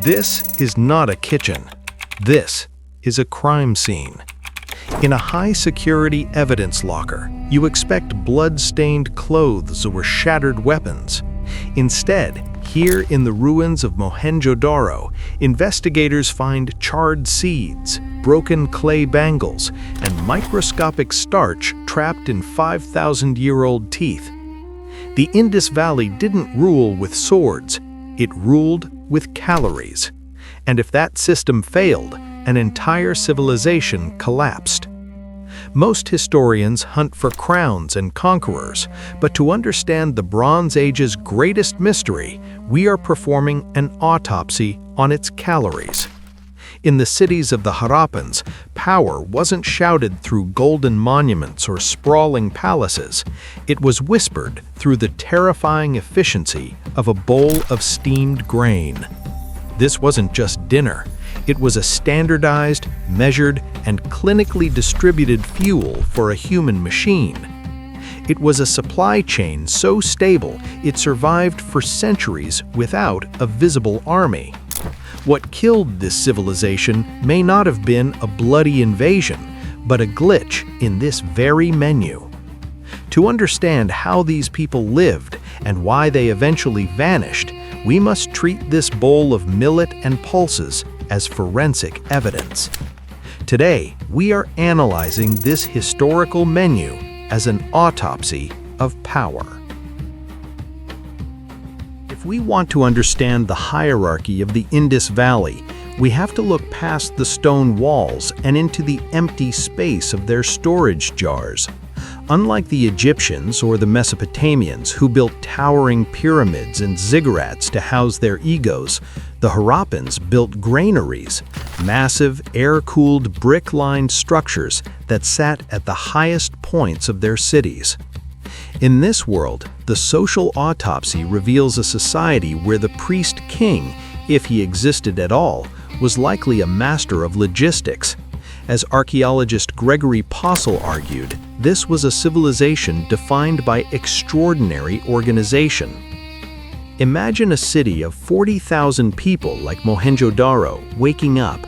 This is not a kitchen. This is a crime scene. In a high-security evidence locker, you expect blood-stained clothes or shattered weapons. Instead, here in the ruins of Mohenjo-Daro, investigators find charred seeds, broken clay bangles, and microscopic starch trapped in 5,000-year-old teeth. The Indus Valley didn't rule with swords, it ruled with calories. And if that system failed, an entire civilization collapsed. Most historians hunt for crowns and conquerors, but to understand the Bronze Age's greatest mystery, we are performing an autopsy on its calories. In the cities of the Harappans, power wasn't shouted through golden monuments or sprawling palaces. It was whispered through the terrifying efficiency of a bowl of steamed grain. This wasn't just dinner. It was a standardized, measured, and clinically distributed fuel for a human machine. It was a supply chain so stable it survived for centuries without a visible army. What killed this civilization may not have been a bloody invasion, but a glitch in this very menu. To understand how these people lived and why they eventually vanished, we must treat this bowl of millet and pulses as forensic evidence. Today, we are analyzing this historical menu as an autopsy of power. If we want to understand the hierarchy of the Indus Valley, we have to look past the stone walls and into the empty space of their storage jars. Unlike the Egyptians or the Mesopotamians who built towering pyramids and ziggurats to house their egos, the Harappans built granaries, massive air-cooled brick-lined structures that sat at the highest points of their cities. In this world, the social autopsy reveals a society where the priest-king, if he existed at all, was likely a master of logistics. As archaeologist Gregory Possehl argued, this was a civilization defined by extraordinary organization. Imagine a city of 40,000 people like Mohenjo-Daro waking up.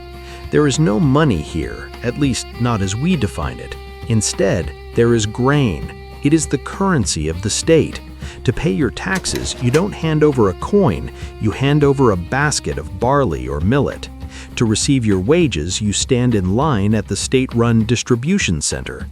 There is no money here, at least not as we define it. Instead, there is grain. It is the currency of the state. To pay your taxes, you don't hand over a coin, you hand over a basket of barley or millet. To receive your wages, you stand in line at the state-run distribution center.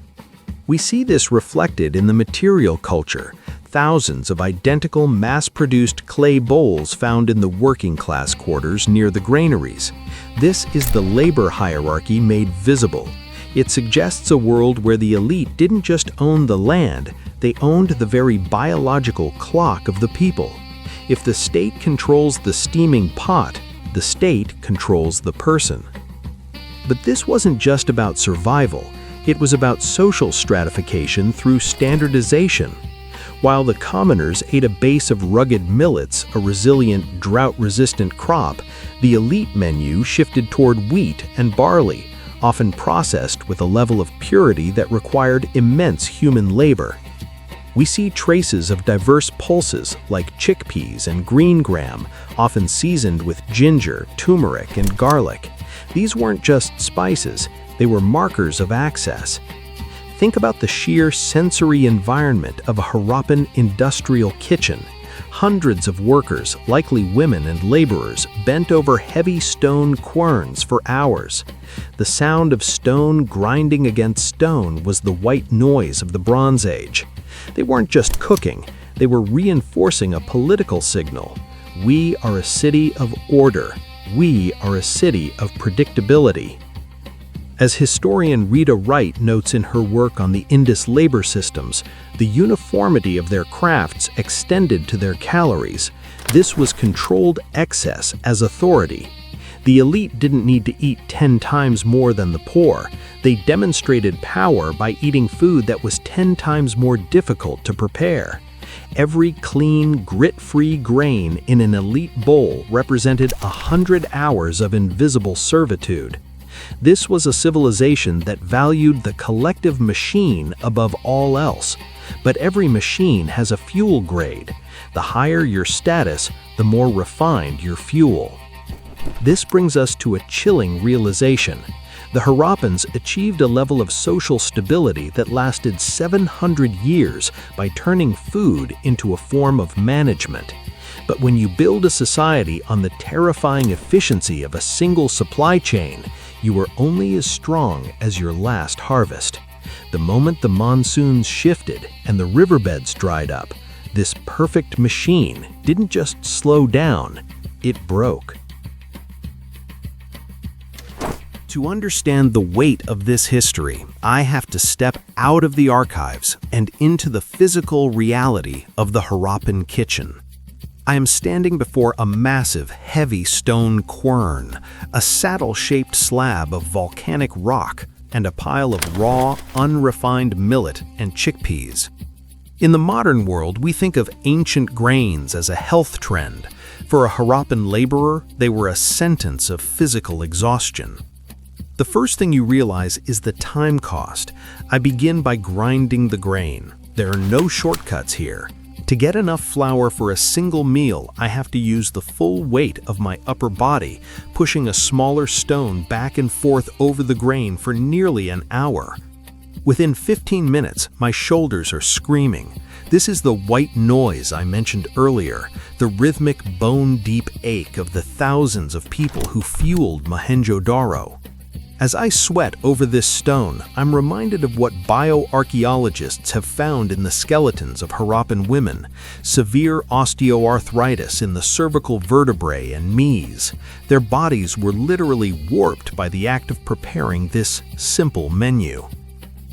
We see this reflected in the material culture, thousands of identical mass-produced clay bowls found in the working-class quarters near the granaries. This is the labor hierarchy made visible. It suggests a world where the elite didn't just own the land, they owned the very biological clock of the people. If the state controls the steaming pot, the state controls the person. But this wasn't just about survival, it was about social stratification through standardization. While the commoners ate a base of rugged millets, a resilient, drought-resistant crop, the elite menu shifted toward wheat and barley, often processed with a level of purity that required immense human labor. We see traces of diverse pulses like chickpeas and green gram, often seasoned with ginger, turmeric, and garlic. These weren't just spices, they were markers of access. Think about the sheer sensory environment of a Harappan industrial kitchen. Hundreds of workers, likely women and laborers, bent over heavy stone querns for hours. The sound of stone grinding against stone was the white noise of the Bronze Age. They weren't just cooking, they were reinforcing a political signal. We are a city of order. We are a city of predictability. As historian Rita Wright notes in her work on the Indus labor systems, the uniformity of their crafts extended to their calories. This was controlled excess as authority. The elite didn't need to eat 10 times more than the poor. They demonstrated power by eating food that was 10 times more difficult to prepare. Every clean, grit-free grain in an elite bowl represented 100 hours of invisible servitude. This was a civilization that valued the collective machine above all else. But every machine has a fuel grade. The higher your status, the more refined your fuel. This brings us to a chilling realization. The Harappans achieved a level of social stability that lasted 700 years by turning food into a form of management. But when you build a society on the terrifying efficiency of a single supply chain, you are only as strong as your last harvest. The moment the monsoons shifted and the riverbeds dried up, this perfect machine didn't just slow down, it broke. To understand the weight of this history, I have to step out of the archives and into the physical reality of the Harappan kitchen. I am standing before a massive, heavy stone quern, a saddle-shaped slab of volcanic rock, and a pile of raw, unrefined millet and chickpeas. In the modern world, we think of ancient grains as a health trend. For a Harappan laborer, they were a sentence of physical exhaustion. The first thing you realize is the time cost. I begin by grinding the grain. There are no shortcuts here. To get enough flour for a single meal, I have to use the full weight of my upper body, pushing a smaller stone back and forth over the grain for nearly an hour. Within 15 minutes, my shoulders are screaming. This is the white noise I mentioned earlier, the rhythmic bone-deep ache of the thousands of people who fueled Mohenjo-Daro. As I sweat over this stone, I'm reminded of what bioarchaeologists have found in the skeletons of Harappan women: severe osteoarthritis in the cervical vertebrae and knees. Their bodies were literally warped by the act of preparing this simple menu.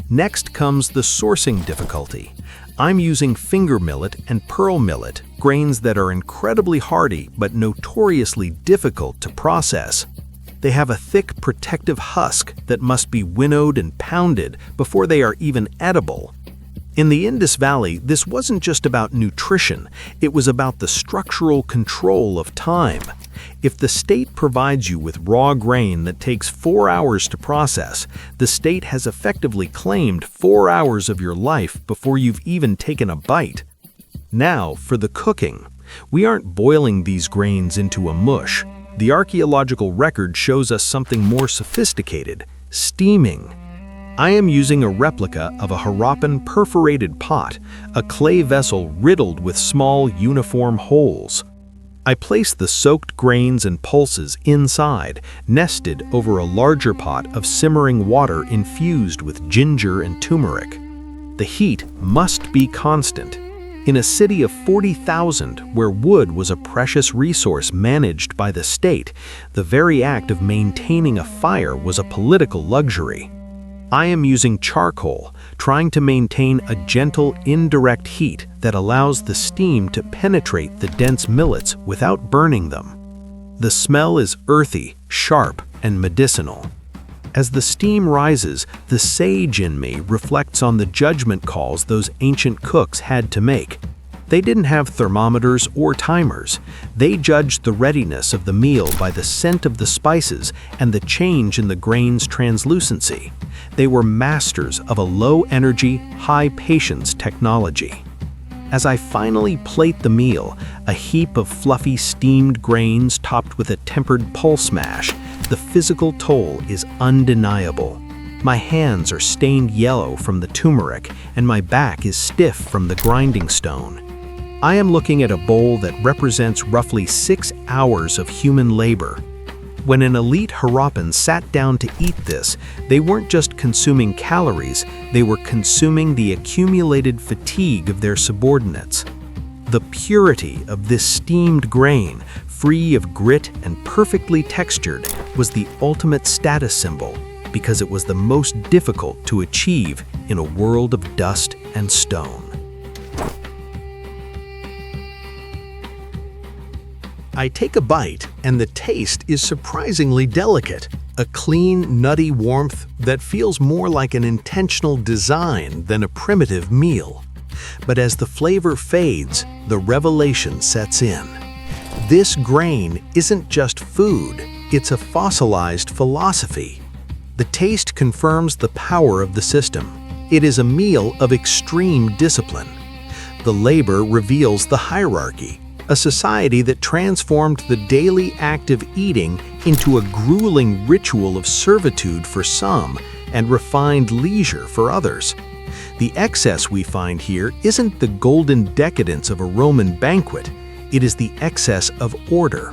Next comes the sourcing difficulty. I'm using finger millet and pearl millet, grains that are incredibly hardy but notoriously difficult to process. They have a thick, protective husk that must be winnowed and pounded before they are even edible. In the Indus Valley, this wasn't just about nutrition, it was about the structural control of time. If the state provides you with raw grain that takes 4 hours to process, the state has effectively claimed 4 hours of your life before you've even taken a bite. Now, for the cooking. We aren't boiling these grains into a mush. The archaeological record shows us something more sophisticated: steaming. I am using a replica of a Harappan perforated pot, a clay vessel riddled with small uniform holes. I place the soaked grains and pulses inside, nested over a larger pot of simmering water infused with ginger and turmeric. The heat must be constant. In a city of 40,000, where wood was a precious resource managed by the state, the very act of maintaining a fire was a political luxury. I am using charcoal, trying to maintain a gentle, indirect heat that allows the steam to penetrate the dense millets without burning them. The smell is earthy, sharp, and medicinal. As the steam rises, the sage in me reflects on the judgment calls those ancient cooks had to make. They didn't have thermometers or timers. They judged the readiness of the meal by the scent of the spices and the change in the grain's translucency. They were masters of a low-energy, high-patience technology. As I finally plate the meal, a heap of fluffy steamed grains topped with a tempered pulse mash, the physical toll is undeniable. My hands are stained yellow from the turmeric, and my back is stiff from the grinding stone. I am looking at a bowl that represents roughly 6 hours of human labor. When an elite Harappan sat down to eat this, they weren't just consuming calories, they were consuming the accumulated fatigue of their subordinates. The purity of this steamed grain, free of grit and perfectly textured, was the ultimate status symbol because it was the most difficult to achieve in a world of dust and stone. I take a bite, and the taste is surprisingly delicate. A clean, nutty warmth that feels more like an intentional design than a primitive meal. But as the flavor fades, the revelation sets in. This grain isn't just food, it's a fossilized philosophy. The taste confirms the power of the system. It is a meal of extreme discipline. The labor reveals the hierarchy. a society that transformed the daily act of eating into a grueling ritual of servitude for some and refined leisure for others. The excess we find here isn't the golden decadence of a Roman banquet, it is the excess of order.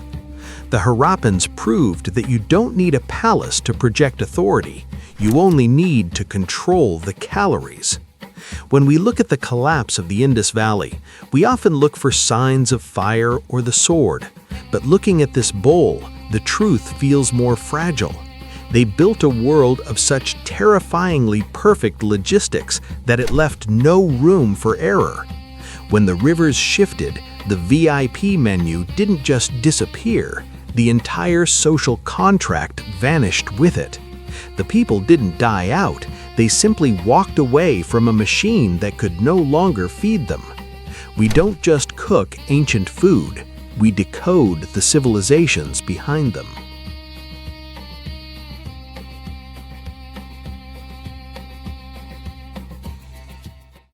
The Harappans proved that you don't need a palace to project authority, you only need to control the calories. When we look at the collapse of the Indus Valley, we often look for signs of fire or the sword. But looking at this bowl, the truth feels more fragile. They built a world of such terrifyingly perfect logistics that it left no room for error. When the rivers shifted, the VIP menu didn't just disappear, the entire social contract vanished with it. The people didn't die out, they simply walked away from a machine that could no longer feed them. We don't just cook ancient food, we decode the civilizations behind them.